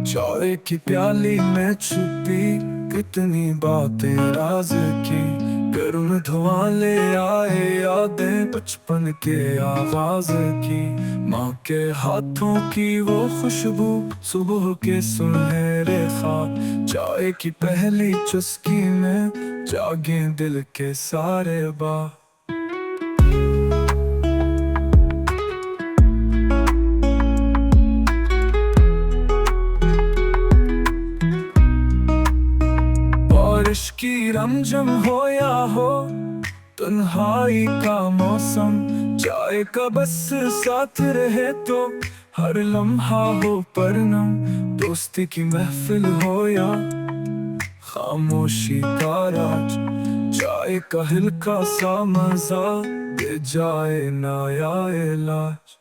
चाय की प्याली में छुपी कितनी बातें राज की। गर्म धुआं ले आए यादें बचपन के आवाज की। माँ के हाथों की वो खुशबू, सुबह के सुनहरे ख्वाब। चाय की पहली चुस्की में जागे दिल के सारे बाग। बारिश की रमझम हो या हो तन्हाई का मौसम, चाय का बस साथ रहे तो हर लम्हा हो परनम। दोस्ती की महफिल हो या खामोशी का राज, चाय का हल्का सा मजा दे जाए नया इलाज।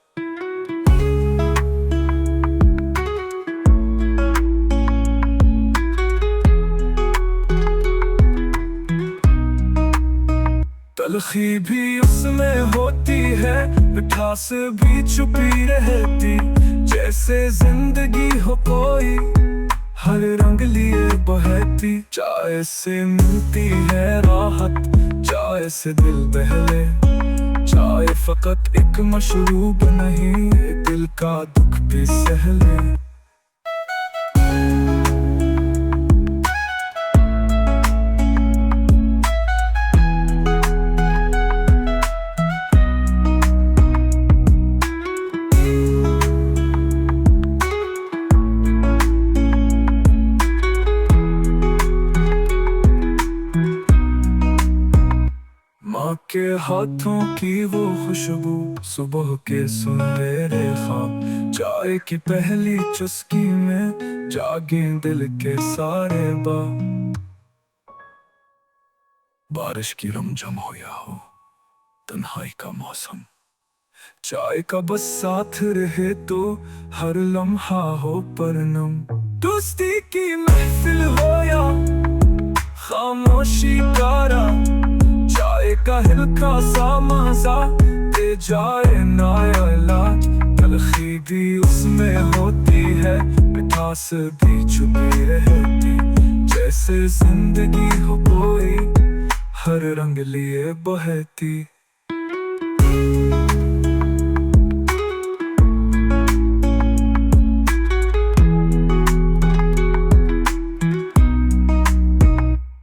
तलखी भी उसमें होती है, मिठास भी छुपी रहती। जैसे जिंदगी हो कोई हर रंग लिए बहती। चाय से मिलती है राहत, चाय से दिल बहले। चाय फकत एक मशरूब नहीं, दिल का दुख भी सहले। माँ के हाथों की वो खुशबू, सुबह के सुनहरे ख्वाब। चाय की पहली चुस्की में जागे दिल के सारे बाग। बारिश की रमझम हो या हो तन्हाई का मौसम, चाय का बस साथ रहे तो हर लम्हा हो परनम। दोस्ती की महफिल हो या खामोशी का राज, चाय का हल्का सा मजा दे जाए नया इलाज। तलखी भी उसमें होती है, मिठास भी छुपी रहती। जैसे जिंदगी हो कोई हर रंग लिए बहती।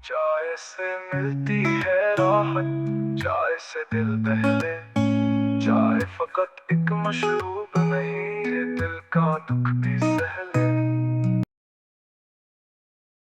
चाय से मिलती है राहत, चाय से दिल बहले। चाय फकत एक मशरूब नहीं, ये दिल का दुख भी सहले।